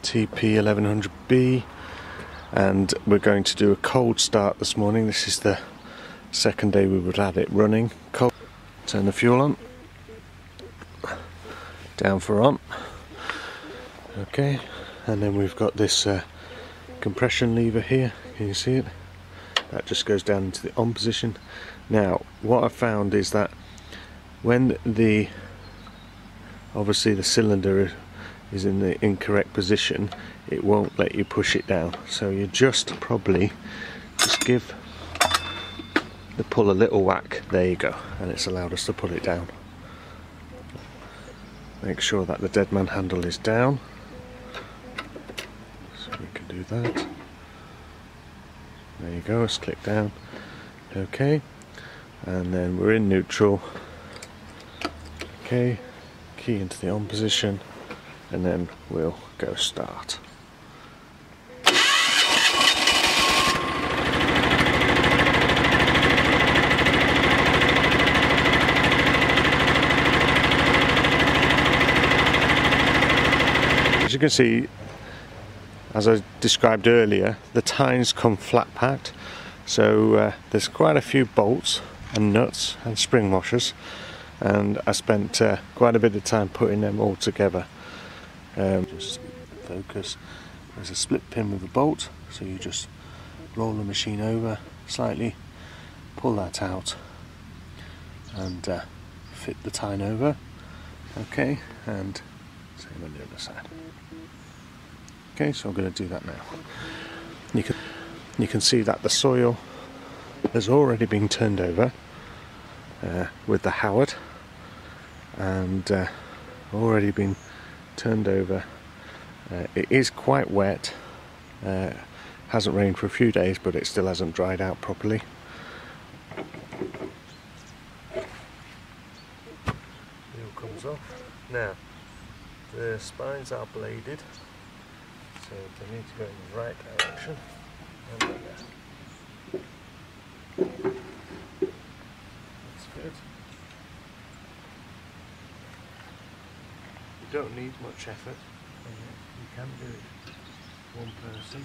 TP1100B, and we're going to do a cold start this morning. This is the second day we would have it running. Cold. Turn the fuel on, down for on. Okay, and then we've got this compression lever here. Can you see it? That just goes down into the on position. Now, what I found is that when obviously the cylinder is in the incorrect position, it won't let you push it down. So you just give the pull a little whack. There you go, and it's allowed us to pull it down. Make sure that the dead man handle is down, so we can do that. There you go, let's click down. Okay, and then we're in neutral. Okay, key into the on position, and then we'll go start. As you can see, as I described earlier, the tines come flat packed, so there's quite a few bolts and nuts and spring washers, and I spent quite a bit of time putting them all together. Just focus. There's a split pin with a bolt, so you just roll the machine over slightly, pull that out, and fit the tine over. Okay, and same on the other side. Okay, so I'm going to do that now. You can see that the soil has already been turned over with the Howard, and already been turned over. It is quite wet. Hasn't rained for a few days, but it still hasn't dried out properly. Wheel comes off. Now, the spines are bladed, so they need to go in the right direction. And there. That's good. You don't need much effort. You can do it one person.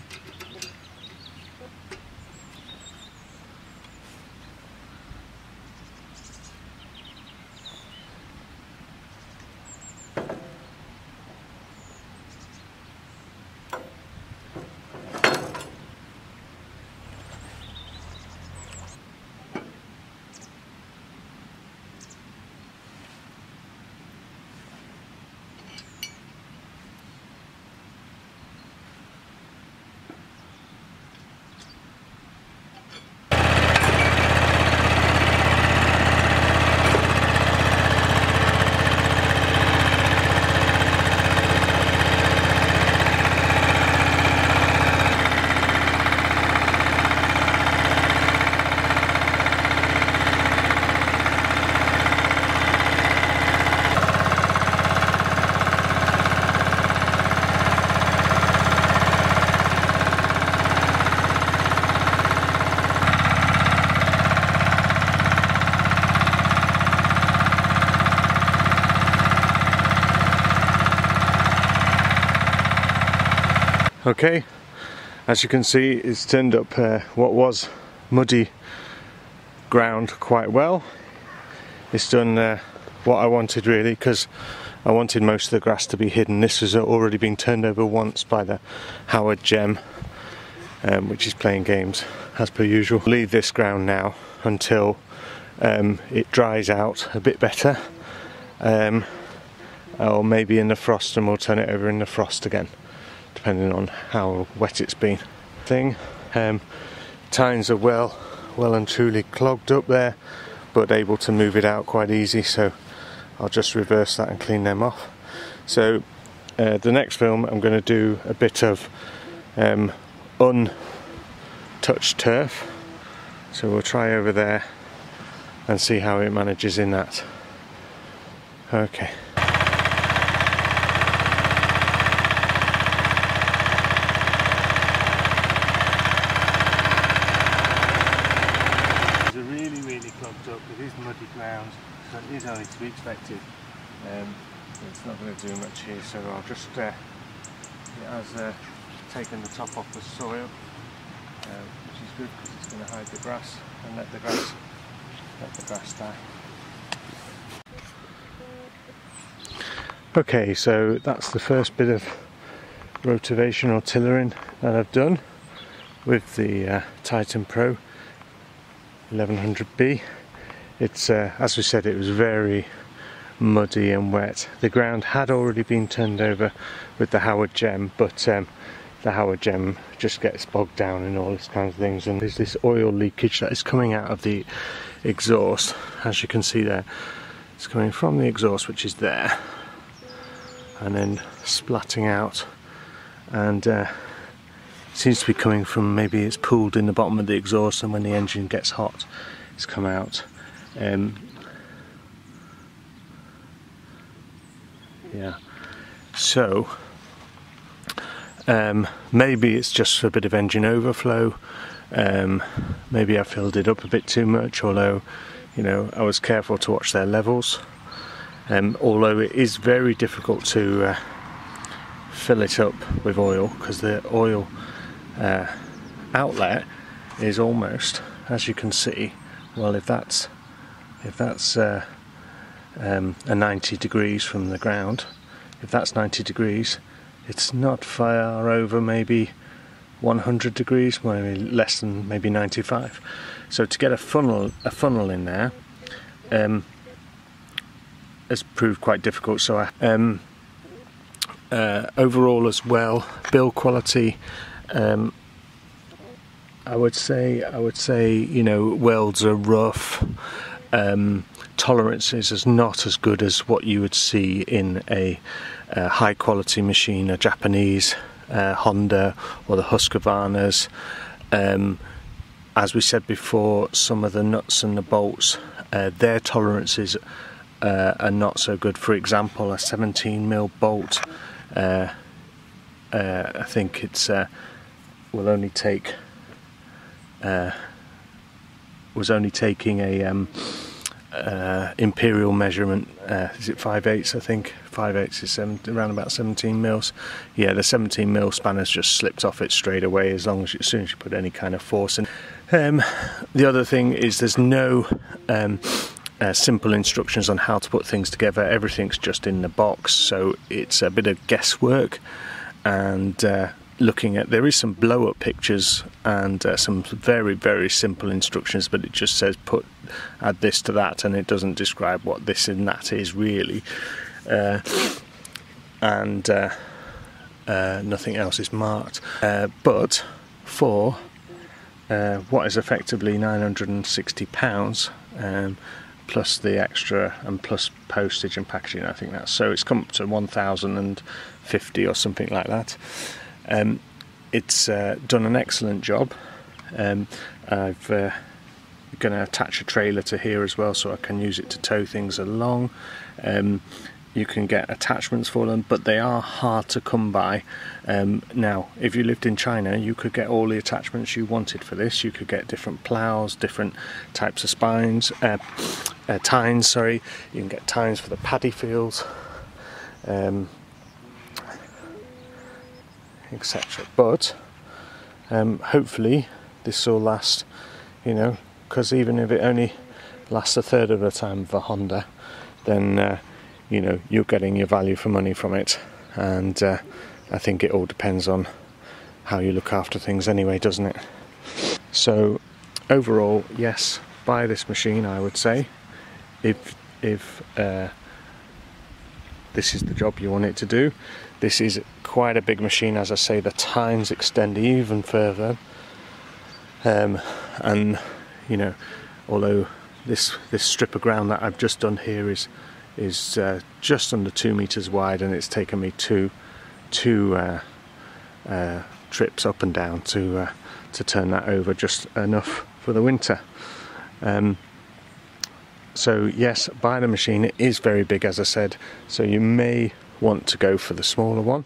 Okay, as you can see, it's turned up what was muddy ground quite well. It's done what I wanted really, because I wanted most of the grass to be hidden. This has already been turned over once by the Howard Gem, which is playing games as per usual. Leave this ground now until it dries out a bit better, or maybe in the frost, and we'll turn it over in the frost again, depending on how wet it's been. Tines are well and truly clogged up there, but able to move it out quite easy, so I'll just reverse that and clean them off. So the next film I'm going to do a bit of untouched turf, so we'll try over there and see how it manages in that. Okay. Muddy ground, so it is only to be expected. It's not going to do much here, so I'll just It has taken the top off the soil, which is good because it's going to hide the grass and let the grass die. Okay, so that's the first bit of rotivation or tillering that I've done with the Titan Pro 1100B. It's as we said, it was very muddy and wet. The ground had already been turned over with the Howard Gem, but the Howard Gem just gets bogged down in all these kinds of things, and there's this oil leakage that is coming out of the exhaust. As you can see there, it's coming from the exhaust, which is there, and then splatting out, and seems to be coming from, maybe it's pooled in the bottom of the exhaust, and when the engine gets hot it's come out. Yeah, so maybe it's just a bit of engine overflow. Maybe I filled it up a bit too much, although, you know, I was careful to watch their levels. Although it is very difficult to fill it up with oil, because the oil outlet is almost, as you can see, well, if that's a 90 degrees from the ground, if that's 90 degrees, it's not far over maybe 100 degrees, maybe less than maybe 95. So to get a funnel in there has proved quite difficult. So overall as well, build quality, I would say, you know, welds are rough. Tolerances is not as good as what you would see in a high quality machine, a Japanese Honda or the Husqvarnas. As we said before, some of the nuts and the bolts, their tolerances are not so good. For example, a 17mm bolt, I think it's will only take was only taking a imperial measurement, is it 5/8? I think 5/8 is around about 17mm. Yeah, the 17mm spanner's just slipped off it straight away, as soon as you put any kind of force in. The other thing is there's no simple instructions on how to put things together. Everything's just in the box, so it's a bit of guesswork. And looking at, there is some blow-up pictures and some very, very simple instructions, but it just says add this to that, and it doesn't describe what this and that is really, and nothing else is marked. But for what is effectively £960, plus the extra and plus postage and packaging, I think that's, so it's come up to 1,050 or something like that. It's done an excellent job. I've going to attach a trailer to here as well, so I can use it to tow things along. You can get attachments for them, but they are hard to come by. Now, if you lived in China, you could get all the attachments you wanted for this. You could get different plows, different types of spines, tines, sorry. You can get tines for the paddy fields, etc. But hopefully this will last, you know, because even if it only lasts a third of the time of a Honda, then you know, you're getting your value for money from it. And I think it all depends on how you look after things anyway, doesn't it? So overall, yes, buy this machine, I would say, if this is the job you want it to do. This is quite a big machine, as I say. The tines extend even further, and you know, although this strip of ground that I've just done here is just under 2 meters wide, and it's taken me two trips up and down to turn that over, just enough for the winter. So yes, buy the machine. It is very big, as I said, so you may want to go for the smaller one.